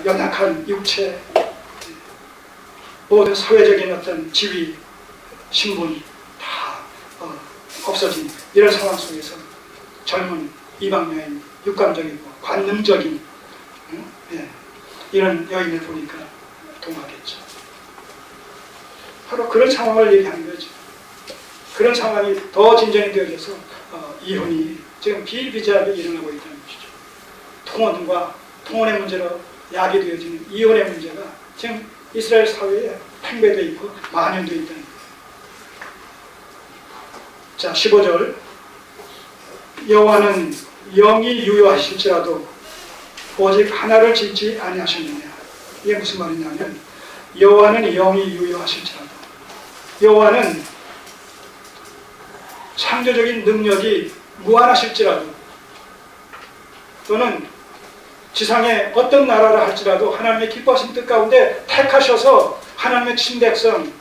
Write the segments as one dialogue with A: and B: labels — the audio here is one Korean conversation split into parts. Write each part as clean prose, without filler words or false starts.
A: 연약한 육체, 모든 사회적인 어떤 지위, 신분 다 없어진 이런 상황 속에서 젊은 이방 여인, 육감적이고 관능적인 이런 여인을 보니까 동하겠죠. 바로 그런 상황을 얘기하는 거죠. 그런 상황이 더 진전이 되어져서 이혼이 지금 비일비재하게 일어나고 있다는 것이죠. 통혼의 문제로 야기되어지는 이혼의 문제가 지금 이스라엘 사회에 팽배되어 있고 만연되어 있다는 거예요. 자, 15절. 여호와는 영이 유효하실지라도 오직 하나를 짓지 아니하셨느냐. 이게 무슨 말이냐면 여호와는 영이 유효하실지라도, 여호와는 창조적인 능력이 무한하실지라도, 또는 지상에 어떤 나라를 할지라도 하나님의 기뻐하신 뜻 가운데 택하셔서 하나님의 친백성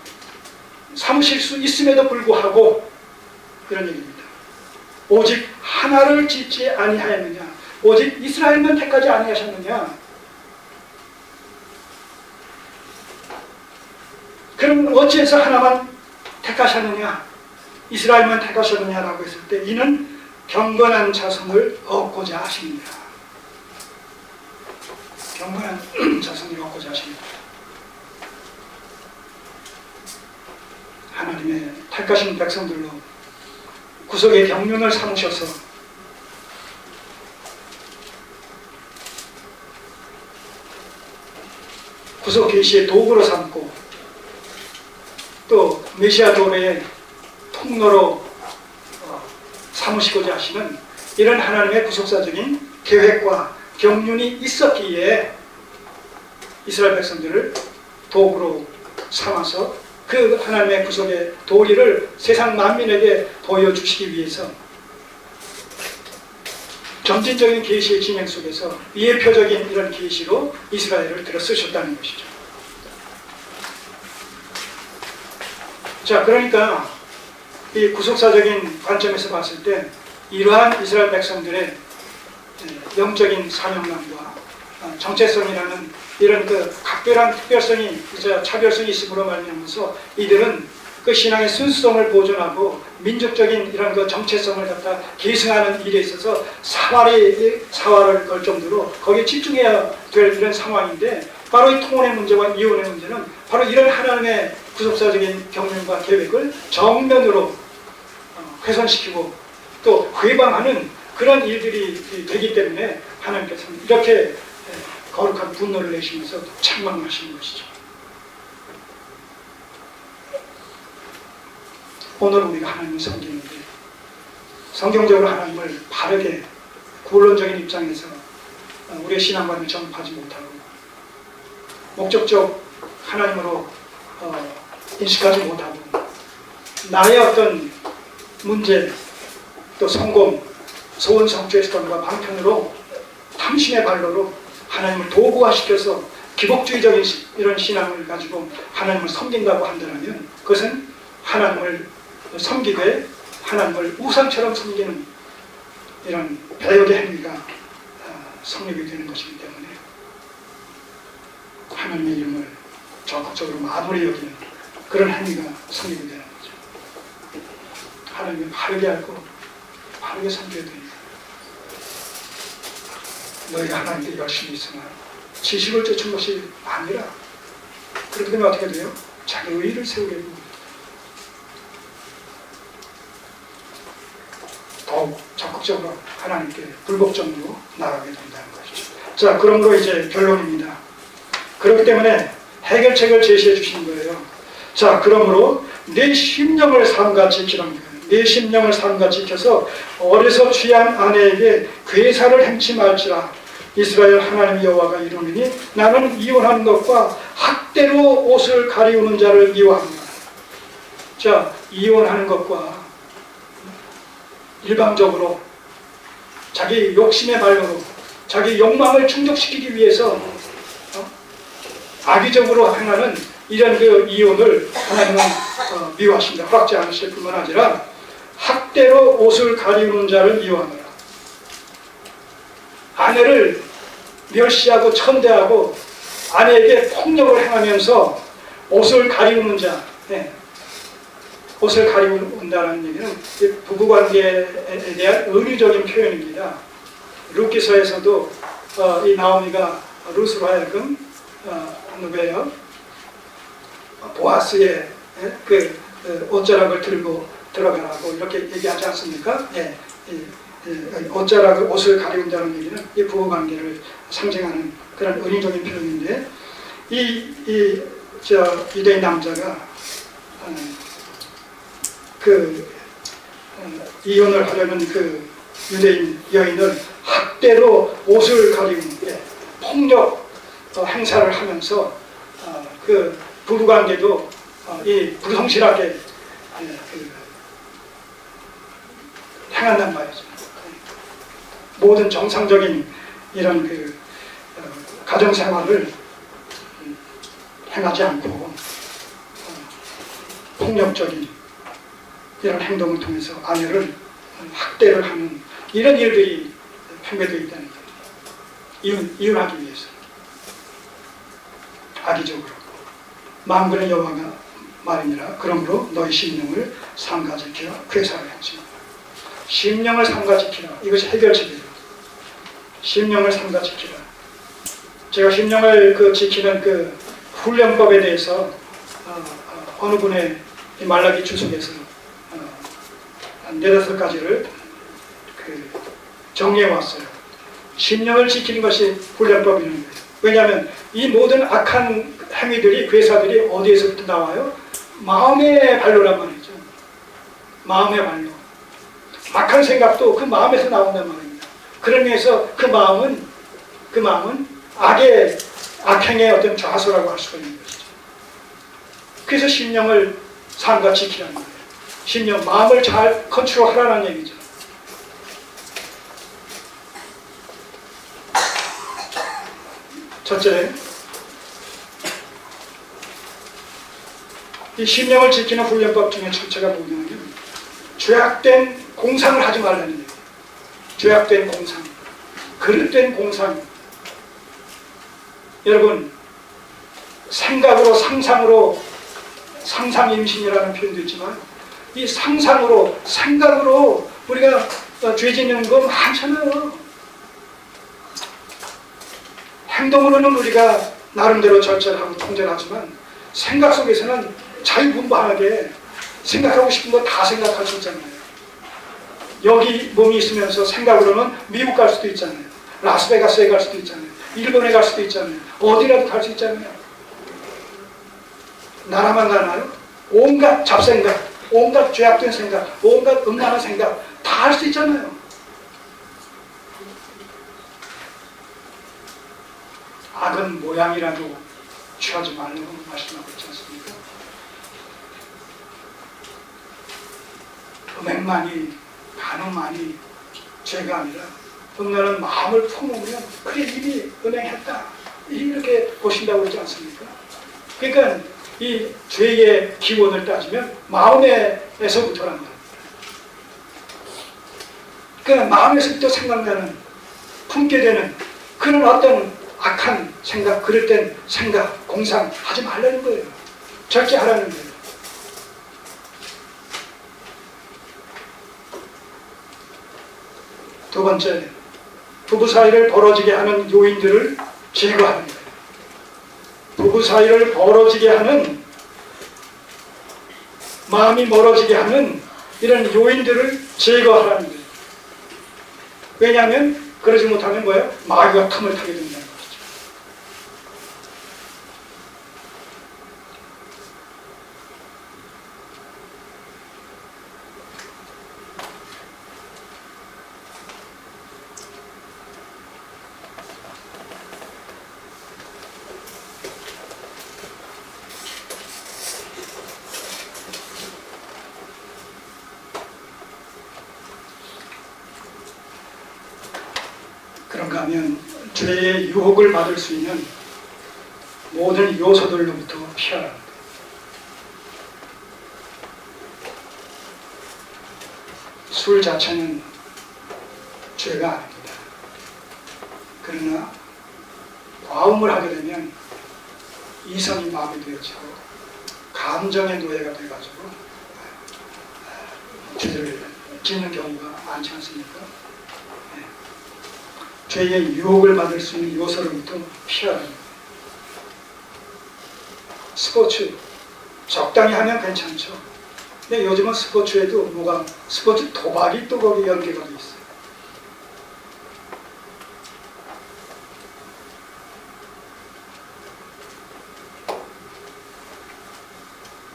A: 삼으실 수 있음에도 불구하고 그런 얘기입니다. 오직 하나를 짓지 아니하였느냐. 오직 이스라엘만 택하지 아니하셨느냐. 그럼 어찌해서 하나만 택하셨느냐, 이스라엘만 택하셨느냐라고 했을 때 이는 경건한 자손을 얻고자 하십니다. 경건한 자손을 얻고자 하십니다. 하나님의 택하신 백성들로 구속의 경륜을 삼으셔서 구속 계시의 도구로 삼고 또 메시아 도래의 통로로 삼으시고자 하시는 이런 하나님의 구속사적인 계획과 경륜이 있었기에 이스라엘 백성들을 도구로 삼아서 그 하나님의 구속의 도리를 세상 만민에게 보여주시기 위해서 점진적인 계시의 진행 속에서 예표적인 이런 계시로 이스라엘을 들어 쓰셨다는 것이죠. 자, 그러니까 이 구속사적인 관점에서 봤을 때 이러한 이스라엘 백성들의 영적인 사명감과 정체성이라는 이런 그 각별한 특별성이, 차별성이 있음으로 말미암아서 이들은 그 신앙의 순수성을 보존하고 민족적인 이런 그 정체성을 갖다 계승하는 일에 있어서 사활을 걸 정도로 거기에 집중해야 될 이런 상황인데, 바로 이 통혼의 문제와 이혼의 문제는 바로 이런 하나님의 구속사적인 경륜과 계획을 정면으로 훼손시키고 또 회방하는 그런 일들이 되기 때문에 하나님께서는 이렇게 거룩한 분노를 내시면서 책망하시는 것이죠. 오늘 우리가 하나님을 섬기는데 성경적으로 하나님을 바르게 구원론적인 입장에서 우리의 신앙관을 정립하지 못하고 목적적 하나님으로 인식하지 못하고 나의 어떤 문제 또 성공, 소원 성취의 수단과 방편으로 당신의 발로로 하나님을 도구화시켜서 기복주의적인 이런 신앙을 가지고 하나님을 섬긴다고 한다면 그것은 하나님을 섬기되 하나님을 우상처럼 섬기는 이런 배역의 행위가 성립이 되는 것이기 때문에 하나님의 이름을 적극적으로 만홀히 여기는 그런 행위가 성립이 되는 거죠. 하나님을 바르게 알고 바르게 섬겨야 됩니다. 너희가 하나님께 열심히 있으나 지식을 쫓은 것이 아니라, 그렇게 되면 어떻게 돼요? 자기 의의를 세우려고 더욱 적극적으로 하나님께 불복종으로 나가게 된다는 것이죠. 자, 그러므로 이제 결론입니다. 그렇기 때문에 해결책을 제시해 주시는 거예요. 자, 그러므로 내 심령을 삼가 지키라는 거예요. 내 심령을 삼가 지켜서 어려서 취한 아내에게 괴사를 행치 말지라. 이스라엘 하나님 여호와가 이르노니 나는 이혼하는 것과 학대로 옷을 가리우는 자를 미워합니다. 자, 이혼하는 것과 일방적으로 자기 욕심의 발로로 자기 욕망을 충족시키기 위해서 악의적으로 행하는 이런 그 이혼을 하나님은 미워하십니다. 허락지 않으실 뿐만 아니라 학대로 옷을 가리우는 자를 미워하노라. 아내를 멸시하고 천대하고 아내에게 폭력을 행하면서 옷을 가리우는 자, 옷을 가리운다는 얘기는 부부관계에 대한 의리적인 표현입니다. 룻기서에서도 이 나오미가 룻으로 하여금 누구예요? 보아스의 그 옷자락을 들고 들어가라고 이렇게 얘기하지 않습니까? 옷자락을 옷을 가리운다는 얘기는 이 부부관계를 상징하는 그런 의리적인 표현인데 저 유대인 남자가 이혼을 하려는 그 유대인 여인을 학대로 옷을 가리우는 게 폭력 행사를 하면서 그 부부관계도 이 불성실하게 행한단 말이죠. 모든 정상적인 이런 그 가정생활을 행하지 않고 폭력적인 이런 행동을 통해서 아내를 학대를 하는 이런 일들이 판매되어 있다는 거예요. 이혼하기 위해서 악의적으로. 만군의 여호와가 말이니라. 그러므로 너희 심령을 삼가지키라. 괴사를 행하지 마라. 심령을 삼가지키라. 이것이 해결책이에요. 심령을 삼가지키라. 제가 심령을 지키는 그 훈련법에 대해서 어느 분의 말라기 주석에서 한 4-5가지를 정리해 왔어요. 심령을 지키는 것이 훈련법이라는 거예요. 왜냐하면 이 모든 악한 행위들이, 괴사들이 어디에서부터 나와요? 마음의 발로란 말이죠. 마음의 발로. 악한 생각도 그 마음에서 나온단 말입니다. 그런 의미에서 그 마음은 악행의 어떤 좌소라고 할 수가 있는 것이죠. 그래서 심령을 삼가 지키라는 거예요. 심령, 마음을 잘 컨트롤하라는 얘기죠. 첫째, 이 심령을 지키는 훈련법 중에 첫째가 뭐냐면 죄악된 공상을 하지 말라는 얘기예요. 죄악된 공상, 그릇된 공상. 여러분, 생각으로, 상상으로, 상상임신이라는 표현도 있지만 이 상상으로, 생각으로 우리가 죄 짓는 거 많잖아요. 행동으로는 우리가 나름대로 절제하고 통제하지만 생각 속에서는 자유분방하게 생각하고 싶은 거 다 생각할 수 있잖아요. 여기 몸이 있으면서 생각으로는 미국 갈 수도 있잖아요. 라스베가스에 갈 수도 있잖아요. 일본에 갈 수도 있잖아요. 어디라도 갈 수 있잖아요. 나라만 가나요? 온갖 잡생각, 온갖 죄악된 생각, 온갖 음란한 생각 다 할 수 있잖아요. 악은 모양이라도 취하지 말라고 말씀하고 있지 않습니까? 음행만이, 간음만이 죄가 아니라 음란한 마음을 품으면 그래 이미 음행했다 이렇게 보신다고 그러지 않습니까? 그러니까 이 죄의 기원을 따지면 마음에서부터란 말입니다. 그러니까 마음에서부터 생각나는, 품게 되는 그런 어떤 악한 생각, 그릇된 생각, 공상 하지 말라는 거예요. 절제하라는 거예요. 두 번째, 부부 사이를 벌어지게 하는 요인들을 제거하는 거예요. 부부 사이를 벌어지게 하는, 마음이 멀어지게 하는 이런 요인들을 제거하라는 거예요. 왜냐하면 그러지 못하면 뭐예요? 마귀가 틈을 타게 된다는 거죠. 그런가 하면 죄의 유혹을 받을 수 있는 모든 요소들로부터 피하라는 거예요. 술 자체는 죄가 아닙니다. 그러나 과음을 하게 되면 이성이 마비되어지고 감정의 노예가 돼가지고 죄를 짓는 경우가 많지 않습니까? 죄의 유혹을 받을 수 있는 요소로부터 피하는 거예요. 스포츠 적당히 하면 괜찮죠. 근데 요즘은 스포츠에도 스포츠 도박이 또 거기 연계가 돼 있어요.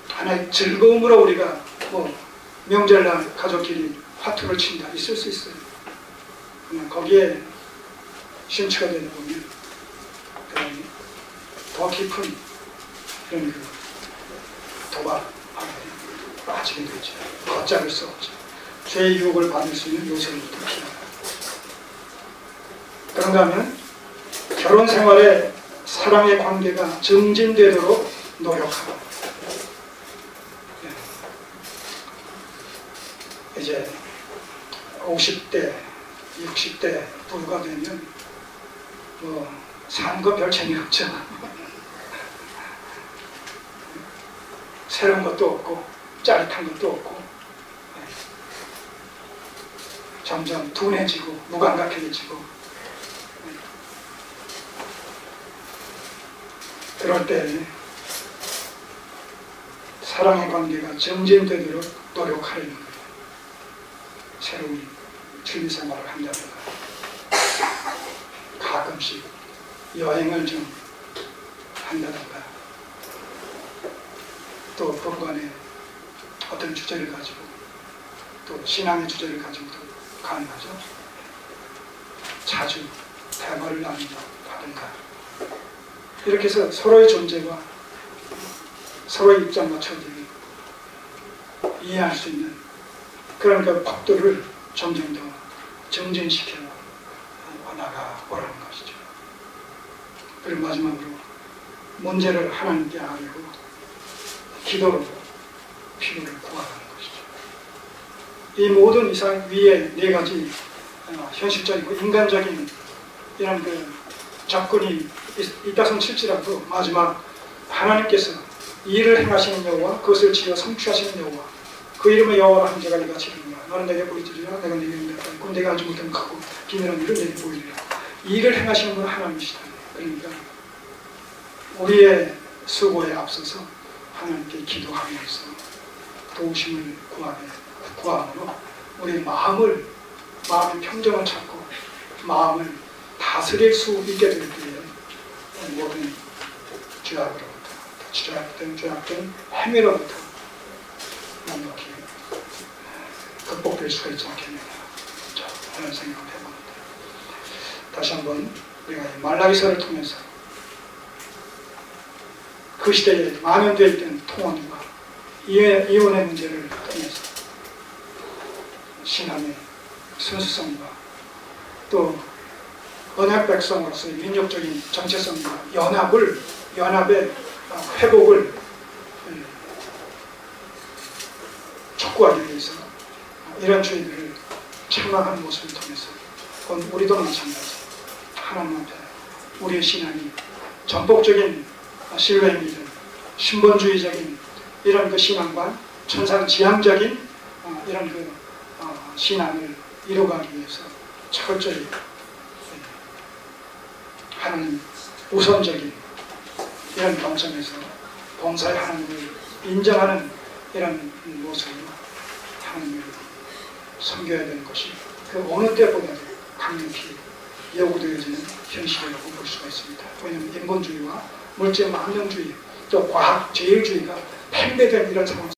A: 하나의 즐거움으로 우리가 명절날 가족끼리 화투를 친다 있을 수 있어요. 그러나 거기에 심취가 되다 보면 더 깊은 이런 도박에 빠지게 되죠. 걷잡을 수 없죠. 죄의 유혹을 받을 수 있는 요소부터 피하라. 그런가 하면 결혼 생활에 사랑의 관계가 증진되도록 노력하라. 이제 50대, 60대 부부가 되면 사는 거 별 재미없죠. 새로운 것도 없고 짜릿한 것도 없고 점점 둔해지고 무감각해지고 그럴 때 사랑의 관계가 증진되도록 노력하려는 거예요. 새로운 취미생활을 한다든가 가끔씩 여행을 좀 한다든가 또 부부간에 어떤 주제를 가지고 또 신앙의 주제를 가지고도 가능하죠. 자주 대화를 나눈다든가 이렇게 해서 서로의 존재와 서로의 입장 맞춰지기 이해할 수 있는 그런 법도를 점점 더 정진시켜 나가보라는 것이죠. 그리고 마지막으로 문제를 하나님께 아뢰고 기도로 필요를 구하는 것이죠. 이 모든 이상 위에 네 가지 현실적이고 인간적인 이런 접근이 있다손 칠지라도 마지막 하나님께서 일을 행하시는 여호와 그것을 지어 성취하시는 여호와 그 이름의 여호와라 한 자가 네가 지르노라. 너는 내게 보이리라. 내가 네게 응답하고 내가 알지 못하면 크고 기밀한 일을 내게 보이리라. 일을 행하시는 분은 하나님이시다. 그러니까 우리의 수고에 앞서서 하나님께 기도하면서 도우심을 구함으로 우리의 마음의 평정을 찾고 마음을 다스릴 수 있게 될 때에 모든 죄악으로부터 죄악된 행위로부터 넉넉히 극복될 수가 있지 않겠느냐 그런 생각을 해봅니다. 다시 한번 우리가 말라기서를 통해서 그 시대에 만연되어 있던 통혼과 이혼의 문제를 통해서 신앙의 순수성과 또 언약 백성으로서의 민족적인 정체성과 연합의 회복을 촉구하기 위해서 이런 주의들을 책망하는 모습을 통해서 우리도 마찬가지 하나님 앞에 우리의 신앙이 전폭적인 신뢰행위든 신본주의적인 이런 신앙관 천상지향적인 이런 신앙을 이루어가기 위해서 철저히 하나님 우선적인 이런 관점에서 범사의 하나님을 인정하는 이런 모습으로 하나님을 섬겨야 되는 것이 그 어느 때보다도 강력히 요구되어지는 현실이라고 볼 수가 있습니다. 왜냐하면 인본주의와 물질 망명주의 또 과학 제일주의가 팽배된 이런 상황